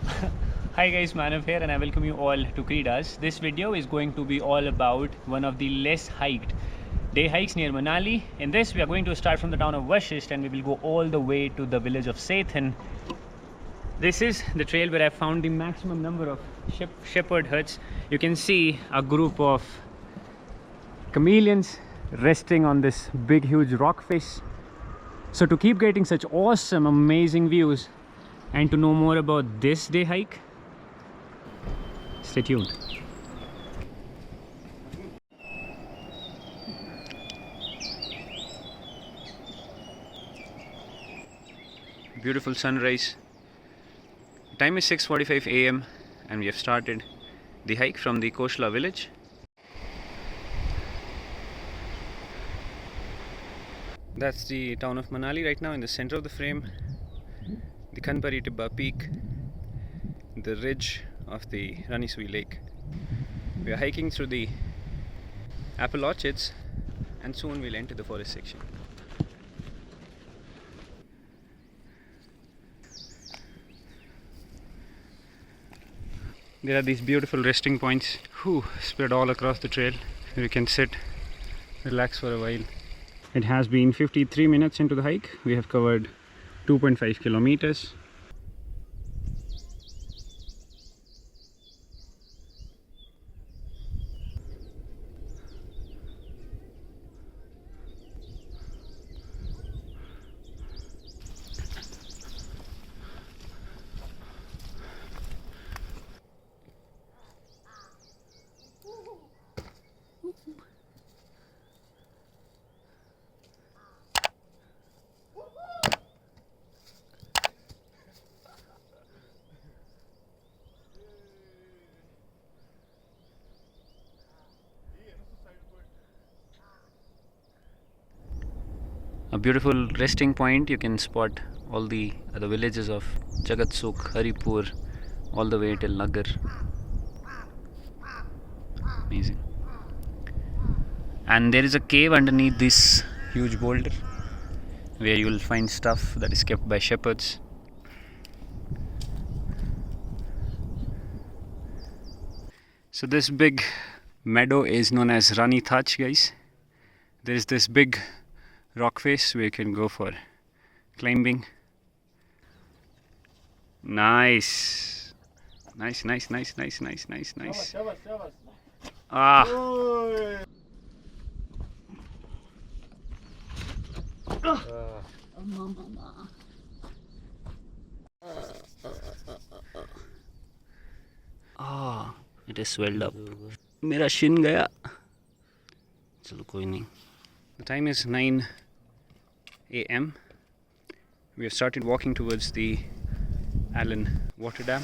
Hi guys, Manav here and I welcome you all to Creedaz. This video is going to be all about one of the less hiked day hikes near Manali. In this we are going to start from the town of Vashisht and we will go all the way to the village of Sethan. This is the trail where I found the maximum number of shepherd huts. You can see a group of chameleons resting on this big huge rock face. So to keep getting such awesome amazing views and to know more about this day hike, stay tuned. Beautiful sunrise. Time is 6:45 AM and we have started the hike from the Koshla village. That's the town of Manali right now in the center of the frame. The Khanpari Tibba peak, the ridge of the Rani Touch lake. We are hiking through the apple orchards and soon we'll enter the forest section. There are these beautiful resting points spread all across the trail where you can sit, relax for a while. It has been 53 minutes into the hike. We have covered 2.5 kilometers. A beautiful resting point. You can spot all the other villages of Jagatsuk, Haripur, all the way till Nagar. Amazing. And there is a cave underneath this huge boulder where you will find stuff that is kept by shepherds. So this big meadow is known as Rani Touch, guys. There is this big rock face where you can go for climbing. Nice. Nice. Ah. Ah, it is swelled up. Mera shin gaya. Chalo koi nahi. The time is 9 AM. We have started walking towards the Allen water dam.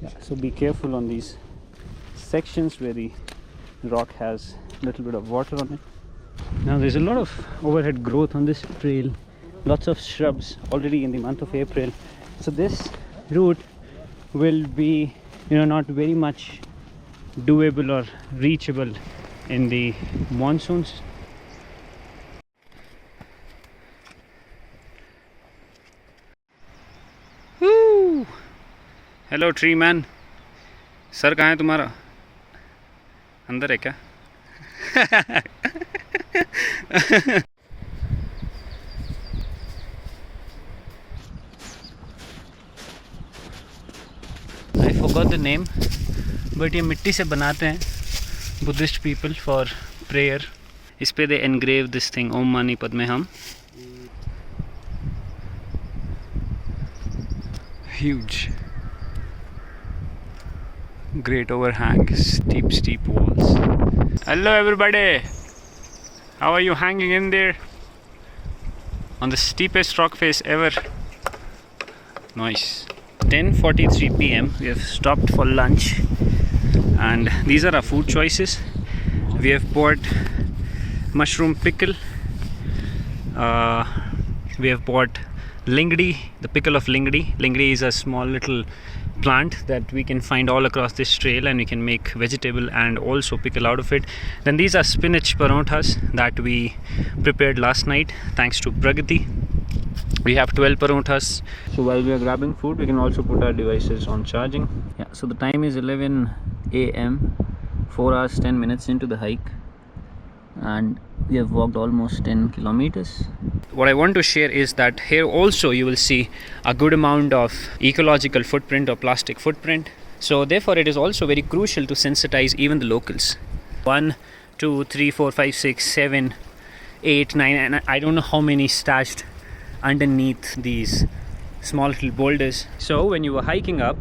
Yeah, so be careful on these sections where the rock has a little bit of water on it. Now there's a lot of overhead growth on this trail, lots of shrubs already in the month of April. So this route will be, not very much doable or reachable in the monsoons. Woo! Hello tree man. Sir कहाँ है तुम्हारा? अंदर है क्या? I forgot the name, but ये मिट्टी से बनाते हैं Buddhist people for prayer. इस पे they engrave this thing, Om Mani Padme Hum. Huge. Great overhang, steep walls. Hello everybody! How are you hanging in there? On the steepest rock face ever. Nice. 10:43 PM. We have stopped for lunch. And these are our food choices. We have bought mushroom pickle. We have bought lingdi, the pickle of lingdi. Lingdi is a small little plant that we can find all across this trail, and we can make vegetable and also pickle out of it. Then these are spinach paranthas that we prepared last night thanks to Pragati. We have 12 paranthas. So while we are grabbing food, we can also put our devices on charging. Yeah, so the time is 11 a.m. 4 hours 10 minutes into the hike, and we have walked almost 10 kilometers. What I want to share is that here also you will see a good amount of ecological footprint or plastic footprint. So therefore it is also very crucial to sensitize even the locals. 1, 2, 3, 4, 5, 6, 7, 8, 9, and I don't know how many stashed underneath these small little boulders. So when you were hiking up,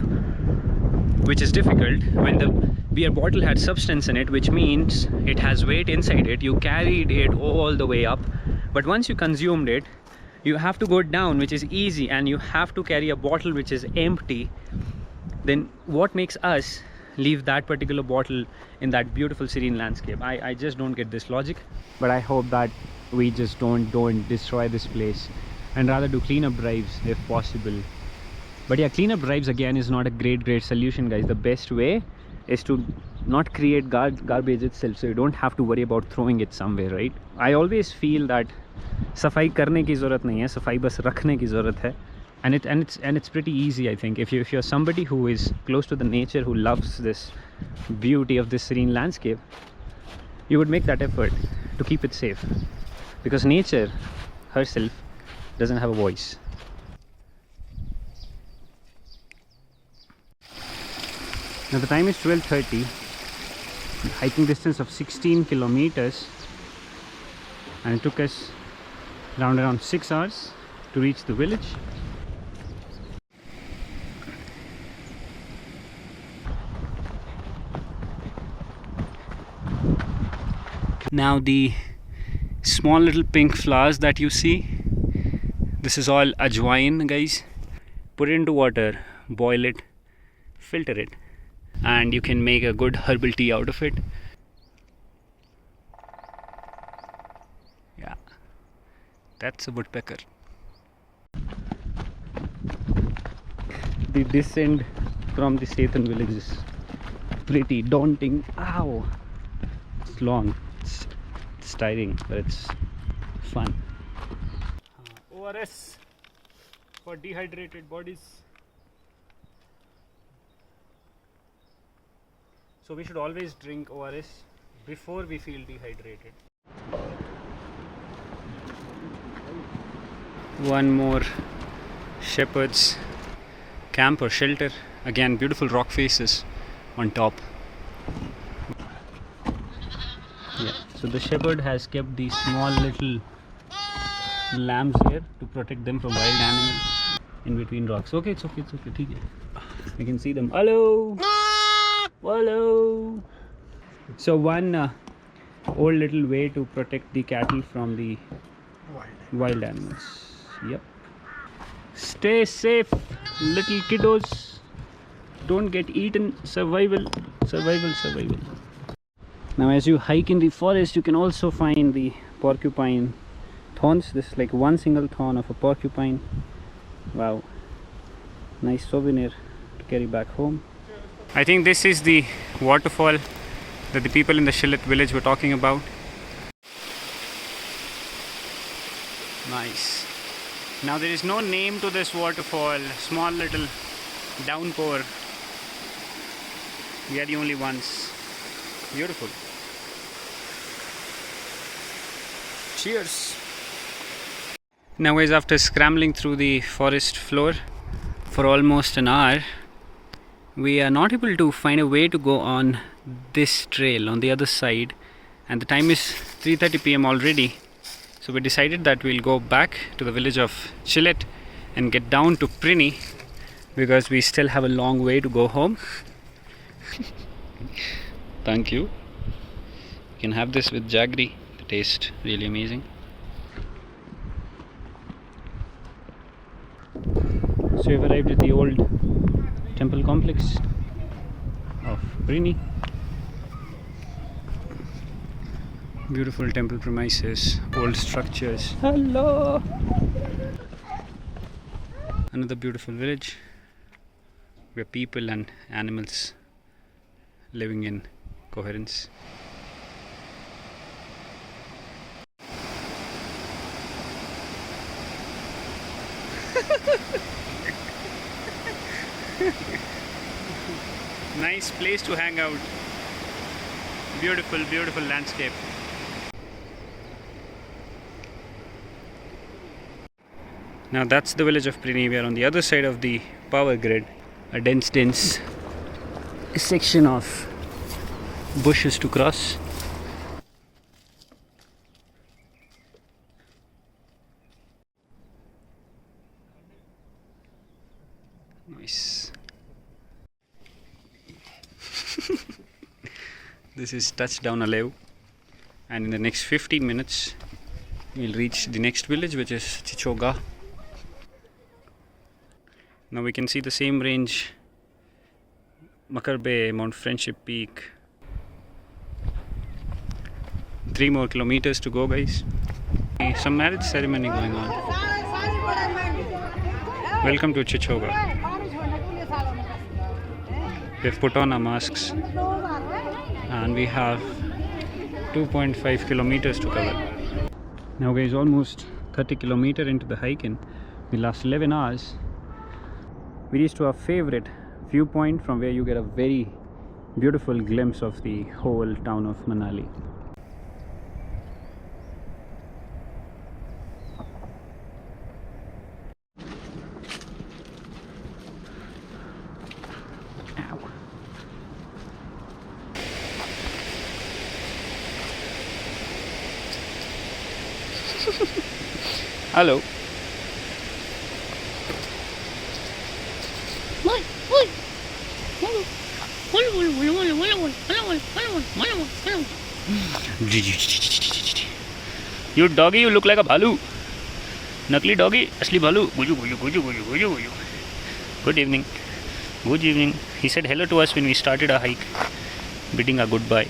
which is difficult, when the beer bottle had substance in it, which means it has weight inside it, you carried it all the way up. But once you consumed it, you have to go down, which is easy, and you have to carry a bottle which is empty. Then what makes us leave that particular bottle in that beautiful serene landscape? I just don't get this logic. But I hope that we just don't destroy this place, and rather do cleanup drives if possible. But yeah, cleanup drives again is not a great solution, guys. The best way is to not create garbage itself, so you don't have to worry about throwing it somewhere, right? I always feel that safai karne ki zarurat nahi hai, safai bas rakhne ki zarurat hai. And it's pretty easy, I think. If you're somebody who is close to the nature, who loves this beauty of this serene landscape, you would make that effort to keep it safe, because nature herself doesn't have a voice. Now the time is 12:30, hiking distance of 16 kilometers, and it took us around 6 hours to reach the village. Now the small little pink flowers that you see, this is all ajwain, guys. Put it into water, boil it, filter it, and you can make a good herbal tea out of it. Yeah, that's a woodpecker. The descent from the Sethan village is pretty daunting. Ow! It's long, it's tiring, but it's fun. ORS for dehydrated bodies. So we should always drink ORS before we feel dehydrated. One more shepherd's camp or shelter. Again, beautiful rock faces on top. Yeah, so the shepherd has kept these small little lambs here to protect them from wild animals in between rocks. Okay, it's okay. You can see them. Hello! Hello! So one old little way to protect the cattle from the wild animals. Yep. Stay safe, little kiddos. Don't get eaten. Survival. Now as you hike in the forest, you can also find the porcupine thorns. This is like one single thorn of a porcupine. Wow. Nice souvenir to carry back home. I think this is the waterfall that the people in the Shillith village were talking about. Nice. Now there is no name to this waterfall. Small little downpour. We are the only ones. Beautiful. Cheers. Now guys, after scrambling through the forest floor for almost an hour, we are not able to find a way to go on this trail on the other side, and the time is 3:30 p.m. already. So we decided that we'll go back to the village of Shillith and get down to Brini, because we still have a long way to go home. Thank you. You can have this with jaggery. The taste really amazing. So we've arrived at the old temple complex of Brini. Beautiful temple premises, old structures. Hello! Another beautiful village where people and animals living in coherence. Nice place to hang out. Beautiful, beautiful landscape. Now that's the village of Brini. We are on the other side of the power grid. A dense section of bushes to cross. Nice. This is touchdown Alev, and in the next 15 minutes we'll reach the next village, which is Chichoga. Now we can see the same range, Makar Bay, Mount Friendship Peak. 3 more kilometers to go, guys. Some marriage ceremony going on. Welcome to Chichoga. We've put on our masks and we have 2.5 kilometers to cover. Now guys, almost 30 kilometers into the hike in the last 11 hours. We reached to our favorite viewpoint from where you get a very beautiful glimpse of the whole town of Manali. Hello. You doggy, you look like a bhalu. Nakli doggy, asli bhalu. Guju. Good evening. Good evening. He said hello to us when we started our hike, bidding our goodbye.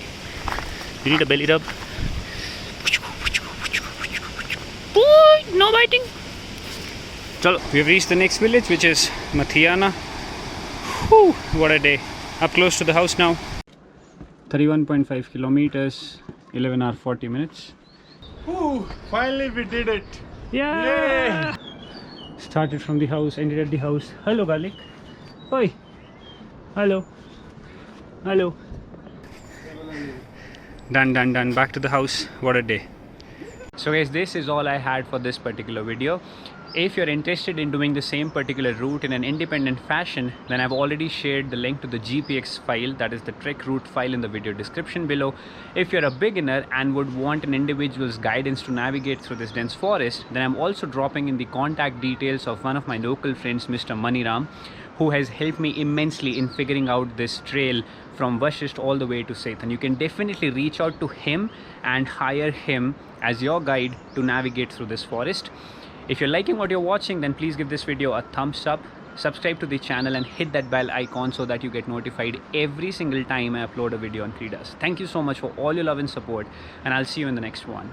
You need a belly rub? No biting. Chalo, we have reached the next village, which is Mathiana. Whew, what a day. Up close to the house now. 31.5 kilometers, 11 hours 40 minutes. Ooh, finally we did it. Yeah. Started from the house, ended at the house. Hello, garlic. Oi. Hello. Hello. Done. Back to the house. What a day. So guys, this is all I had for this particular video. If you're interested in doing the same particular route in an independent fashion, then I've already shared the link to the GPX file, that is the trek route file, in the video description below. If you're a beginner and would want an individual's guidance to navigate through this dense forest, then I'm also dropping in the contact details of one of my local friends, Mr. Maniram, who has helped me immensely in figuring out this trail from Vashist all the way to Sethan. You can definitely reach out to him and hire him as your guide to navigate through this forest. If you're liking what you're watching, then please give this video a thumbs up, subscribe to the channel and hit that bell icon so that you get notified every single time I upload a video on creedaz. Thank you so much for all your love and support, and I'll see you in the next one.